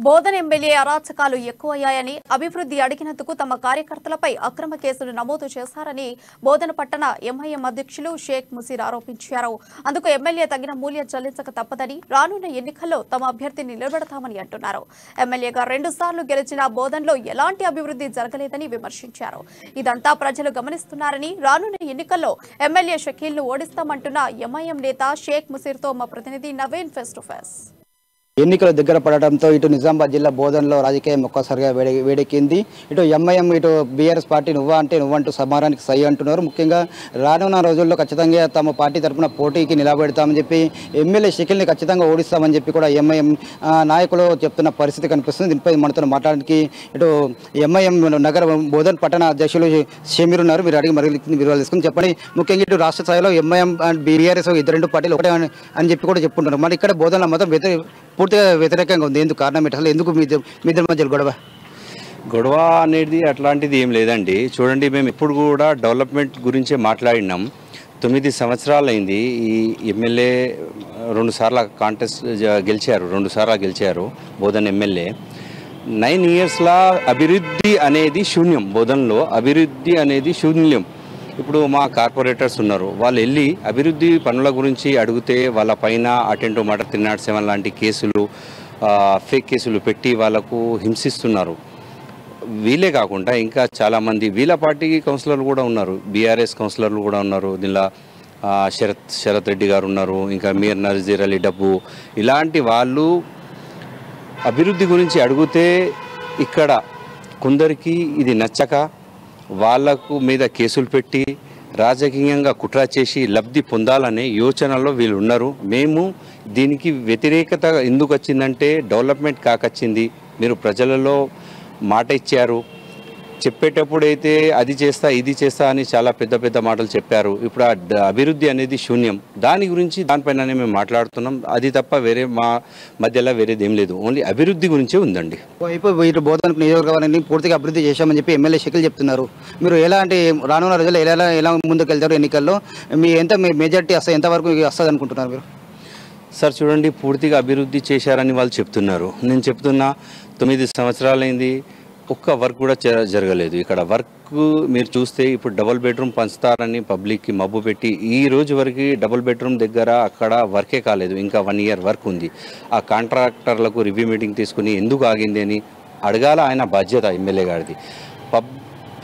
బోధన ఎమ్మెల్యే అరాచకాలు ఎక్కువయ్యాయని అభివృద్ధి అడిగినందుకు తమ కార్యకర్తలపై అక్రమ కేసులు నమోదు చేశారని బోధన పట్టణ ఎంఐఎం అధ్యక్షులు షేక్ ముసీర్ ఆరోపించారు. అందుకు ఎమ్మెల్యే తగిన మూల్యం చెల్లించక తప్పదని రానున్న ఎన్నికల్లో తమ అభ్యర్థిని నిలబెడతామని అంటున్నారు. ఎమ్మెల్యేగా 2 సార్లు గెలిచిన బోధనలో ఎలాంటి అభివృద్ధి జరగలేదని విమర్శించారు. ఇదంతా ప్రజలు గమనిస్తున్నారని రానున్న ఎన్నికల్లో ఎమ్మెల్యే షకీల్ను ఓడిస్తామంటున్న ఎంఐఎం నేత షేక్ ముసీర్తో మా ప్రతినిధి నవీన్ ఫేస్ టు ఫేస్. ఎన్నికలు దగ్గర పడడంతో ఇటు నిజామాబాద్ జిల్లా బోధనలో రాజకీయం ఒక్కసారిగా వేడెక్కింది. ఇటు ఎంఐఎం ఇటు బీఆర్ఎస్ పార్టీ నువ్వంటూ సమారానికి సై అంటున్నారు. ముఖ్యంగా రానున్న రోజుల్లో ఖచ్చితంగా తమ పార్టీ తరఫున పోటీకి నిలబెడతామని చెప్పి ఎమ్మెల్యే షకీల్ని ఖచ్చితంగా ఓడిస్తామని చెప్పి కూడా ఎంఐఎం నాయకులు చెప్తున్న పరిస్థితి కనిపిస్తుంది. దీనిపై మనతో మాట్లాడడానికి ఇటు ఎంఐఎం నగర బోధన పట్టణ అధ్యక్షులు షమీర్ ఉన్నారు. మీరు అడిగి వివరాలు తీసుకుని చెప్పండి. ముఖ్యంగా ఇటు రాష్ట్ర స్థాయిలో ఎంఐఎం అండ్ బీఆర్ఎస్ రెండు పార్టీలు ఒకటే అని చెప్పి కూడా చెప్పుకుంటున్నారు. మరి ఇక్కడ బోధనలో మాత్రం పూర్తిగా వ్యతిరేకంగా ఉంది. ఎందుకు కారణం ఏంటి? అసలు ఎందుకు మీ ఇద్దరి మధ్య గొడవ అనేది అట్లాంటిది ఏం లేదండి. చూడండి, మేము ఎప్పుడు కూడా డెవలప్మెంట్ గురించే మాట్లాడినాం. 9 సంవత్సరాలు అయింది. ఈ ఎమ్మెల్యే 2 సార్లు కాంటెస్ట్ గెలిచారు, 2 సార్లు గెలిచారు బోధన్ ఎమ్మెల్యే. 9 ఇయర్స్లా అభివృద్ధి అనేది శూన్యం. బోధనలో అభివృద్ధి అనేది శూన్యం. ఇప్పుడు మా కార్పొరేటర్స్ ఉన్నారు, వాళ్ళు వెళ్ళి అభివృద్ధి పనుల గురించి అడిగితే వాళ్ళ పైన అటెంటో మర్డర్ 307 లాంటి కేసులు, ఫేక్ కేసులు పెట్టి వాళ్ళకు హింసిస్తున్నారు. వీళ్ళే కాకుండా ఇంకా చాలామంది వీళ్ళ పార్టీ కౌన్సిలర్లు కూడా ఉన్నారు, బీఆర్ఎస్ కౌన్సిలర్లు కూడా ఉన్నారు. దీనిలో శరత్ రెడ్డి గారు ఉన్నారు, ఇంకా మీర్ నజీర్ అలీ డబ్బు, ఇలాంటి వాళ్ళు అభివృద్ధి గురించి అడిగితే ఇక్కడ కొందరికి ఇది నచ్చక వాళ్లకు మీద కేసులు పెట్టి రాజకీయంగా కుట్ర చేసి లబ్ధి పొందాలనే యోచనలో వీళ్ళు ఉన్నారు. మేము దీనికి వ్యతిరేకత ఎందుకు వచ్చిందంటే డెవలప్మెంట్ కాకొచ్చింది. మీరు ప్రజలలో మాట ఇచ్చారు, చెప్పేటప్పుడైతే అది చేస్తా ఇది చేస్తా అని చాలా పెద్ద పెద్ద మాటలు చెప్పారు. ఇప్పుడు ఆ అభివృద్ధి అనేది శూన్యం. దానిపైననే మేము మాట్లాడుతున్నాం. అది తప్ప వేరే మా మధ్యలో వేరేది ఏం లేదు, ఓన్లీ అభివృద్ధి గురించే ఉందండి. ఇటు బోధన నియోజకవర్గాన్ని పూర్తిగా అభివృద్ధి చేశామని చెప్పి ఎమ్మెల్యే షకీల్ చెప్తున్నారు. మీరు ఎలాంటి రానున్న రోజుల్లో ఎలా ముందుకు వెళ్తారు? ఎన్నికల్లో మీ మెజార్టీ ఎంతవరకు వస్తుంది అనుకుంటున్నారు మీరు? సార్ చూడండి, పూర్తిగా అభివృద్ధి చేశారని వాళ్ళు చెప్తున్నారు. నేను చెప్తున్నా 9 సంవత్సరాలైంది, ఒక్క వర్క్ కూడా జరగలేదు. ఇక్కడ వర్క్ మీరు చూస్తే ఇప్పుడు డబుల్ బెడ్రూమ్ పంచుతారని పబ్లిక్కి మబ్బు పెట్టి ఈ రోజు వరకు డబుల్ బెడ్రూమ్ దగ్గర అక్కడ వర్కే కాలేదు. ఇంకా 1 ఇయర్ వర్క్ ఉంది. ఆ కాంట్రాక్టర్లకు రివ్యూ మీటింగ్ తీసుకుని ఎందుకు ఆగింది అని అడగాల, ఆయన బాధ్యత ఎమ్మెల్యే గారిది.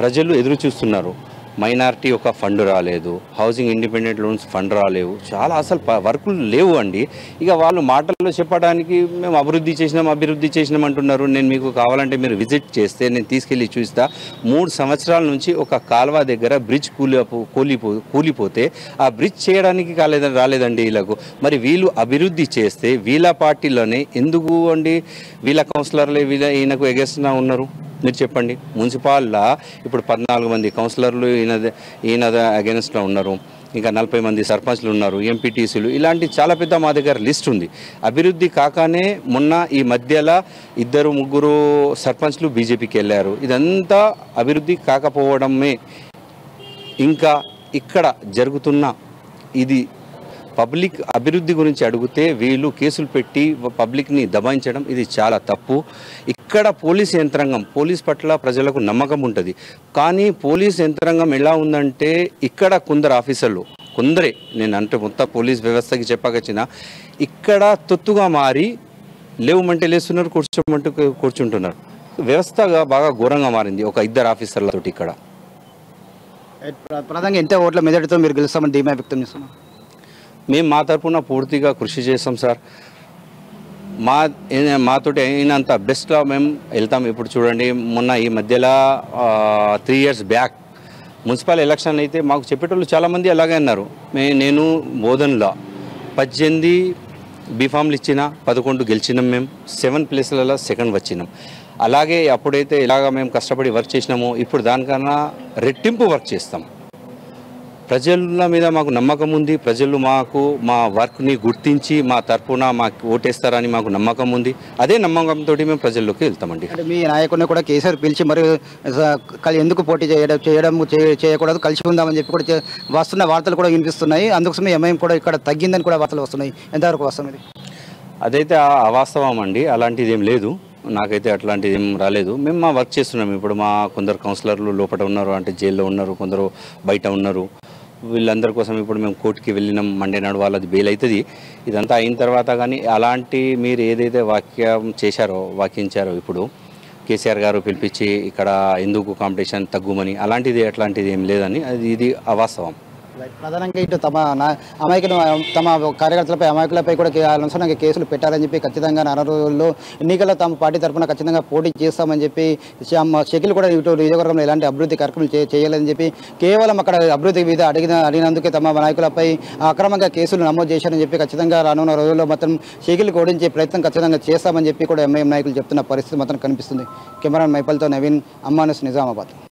ప్రజలు ఎదురు చూస్తున్నారు. మైనారిటీ ఒక ఫండ్ రాలేదు, హౌసింగ్ ఇండిపెండెంట్ లోన్స్ ఫండ్ రాలేవు, చాలా అసలు వర్కులు లేవు అండి. ఇక వాళ్ళు మాటల్లో చెప్పడానికి మేము అభివృద్ధి చేసినాం అంటున్నారు. నేను మీకు కావాలంటే మీరు విజిట్ చేస్తే నేను తీసుకెళ్ళి చూస్తా. 3 సంవత్సరాల నుంచి ఒక కాల్వ దగ్గర బ్రిడ్జ్ కూలిపోతే ఆ బ్రిడ్జ్ చేయడానికి రాలేదండి వీళ్ళకు. మరి వీళ్ళు అభివృద్ధి చేస్తే వీళ్ళ పార్టీలోనే ఎందుకు అండి వీళ్ళ కౌన్సిలర్లే ఈయనకు ఎగేస్తున్నా ఉన్నారు? మీరు చెప్పండి. మున్సిపాల్లో ఇప్పుడు 14 మంది కౌన్సిలర్లు ఈయన అగెన్స్ట్లో ఉన్నారు. ఇంకా 40 మంది సర్పంచ్లు ఉన్నారు, ఎంపీటీసీలు, ఇలాంటి చాలా పెద్ద మా దగ్గర లిస్ట్ ఉంది. అభివృద్ధి కాకనే మొన్న ఈ మధ్యలో 2-3 సర్పంచ్లు బీజేపీకి వెళ్ళారు. ఇదంతా అభివృద్ధి కాకపోవడమే. ఇంకా ఇక్కడ జరుగుతున్న ఇది పబ్లిక్ అభివృద్ధి గురించి అడిగితే వీళ్ళు కేసులు పెట్టి పబ్లిక్ని దబాయించడం ఇది చాలా తప్పు. ఇక్కడ పోలీస్ పట్ల ప్రజలకు నమ్మకం ఉంటుంది. కానీ పోలీస్ యంత్రాంగం ఎలా ఉందంటే ఇక్కడ కొందరు ఆఫీసర్లు, నేను అంటే మొత్తం పోలీస్ వ్యవస్థకి చెప్పకొచ్చిన ఇక్కడ తొత్తుగా మారి లేవమంటే లేస్తున్నారు, కూర్చోమంటే కూర్చుంటున్నారు. వ్యవస్థగా బాగా ఘోరంగా మారింది ఒక 2 ఆఫీసర్లతోటి. ఇక్కడ ప్రధానంగా ఎంత ఓట్ల మెజార్టీతో మీరు గెలుస్తామని ధీమా వ్యక్తం చేస్తున్నారు? మేము మా తరఫున పూర్తిగా కృషి చేస్తాం సార్. మాతోటి అయినంత బెస్ట్గా మేము వెళ్తాం. ఇప్పుడు చూడండి, మొన్న ఈ మధ్యలో 3 ఇయర్స్ బ్యాక్ మున్సిపల్ ఎలక్షన్ అయితే మాకు చెప్పేటోళ్ళు చాలామంది అలాగే అన్నారు. నేను బోధనలో 18 బీఫామ్లు ఇచ్చిన 11 గెలిచినాం. మేము 7 ప్లేస్లలో సెకండ్ వచ్చినాం. అలాగే అప్పుడైతే ఇలాగ మేము కష్టపడి వర్క్ చేసినామో ఇప్పుడు దానికన్నా రెట్టింపు వర్క్ చేస్తాం. ప్రజల మీద మాకు నమ్మకం ఉంది. ప్రజలు మా వర్క్ని గుర్తించి మా తరఫున మాకు ఓటేస్తారని మాకు నమ్మకం ఉంది. అదే నమ్మకంతో మేము ప్రజల్లోకి వెళ్తామండి. అంటే మీ నాయకుడిని కూడా కేసీఆర్ పిలిచి మరి ఎందుకు పోటీ చేయకూడదు, కలిసి ఉందామని చెప్పి కూడా వస్తున్న వార్తలు కూడా వినిపిస్తున్నాయి. అందుకోసమే ఎంఐఎం కూడా ఇక్కడ తగ్గిందని కూడా వార్తలు వస్తున్నాయి. ఎంతవరకు వస్తుంది? అదైతే అవాస్తవం అండి. అలాంటిది ఏం లేదు. నాకైతే అట్లాంటిది ఏం రాలేదు. మేము మా వర్క్ చేస్తున్నాం. ఇప్పుడు మా కొందరు కౌన్సిలర్లు లోపల ఉన్నారు, అంటే జైల్లో ఉన్నారు, కొందరు బయట ఉన్నారు. వీళ్ళందరి కోసం ఇప్పుడు మేము కోర్టుకి వెళ్ళినాం. మండే నాడు వాళ్ళది బెయిల్ అవుతుంది. ఇదంతా అయిన తర్వాత కానీ అలాంటి మీరు ఏదైతే వాక్యించారో ఇప్పుడు కేసీఆర్ గారు పిలిపించి ఇక్కడ ఎందుకు కాంపిటీషన్ తగ్గుమని అట్లాంటిది ఏం లేదని ఇది అవాస్తవం. ప్రధానంగా ఇటు తమ కార్యకర్తలపై అమాయకులపై కూడా అనుసరంగా కేసులు పెట్టాలని చెప్పి ఖచ్చితంగా 4 రోజుల్లో ఎన్నికల్లో తమ పార్టీ తరఫున ఖచ్చితంగా పోటీ చేస్తామని చెప్పి షకీల్ కూడా ఇటు నియోజకవర్గంలో ఎలాంటి అభివృద్ధి కార్యక్రమాలు చేయాలని చెప్పి కేవలం అక్కడ అభివృద్ధి మీద అడిగినందుకే తమ నాయకులపై అక్రమంగా కేసులు నమోదు చేశారని చెప్పి ఖచ్చితంగా రానున్న రోజుల్లో మొత్తం షకీల్ ఓడించే ప్రయత్నం ఖచ్చితంగా చేస్తామని చెప్పి కూడా ఎంఐఎం నాయకులు చెప్తున్న పరిస్థితి మాత్రం కనిపిస్తుంది. కెమెరాన్ మైపల్తో నవీన్, అమ్మానుస్, నిజామాబాద్.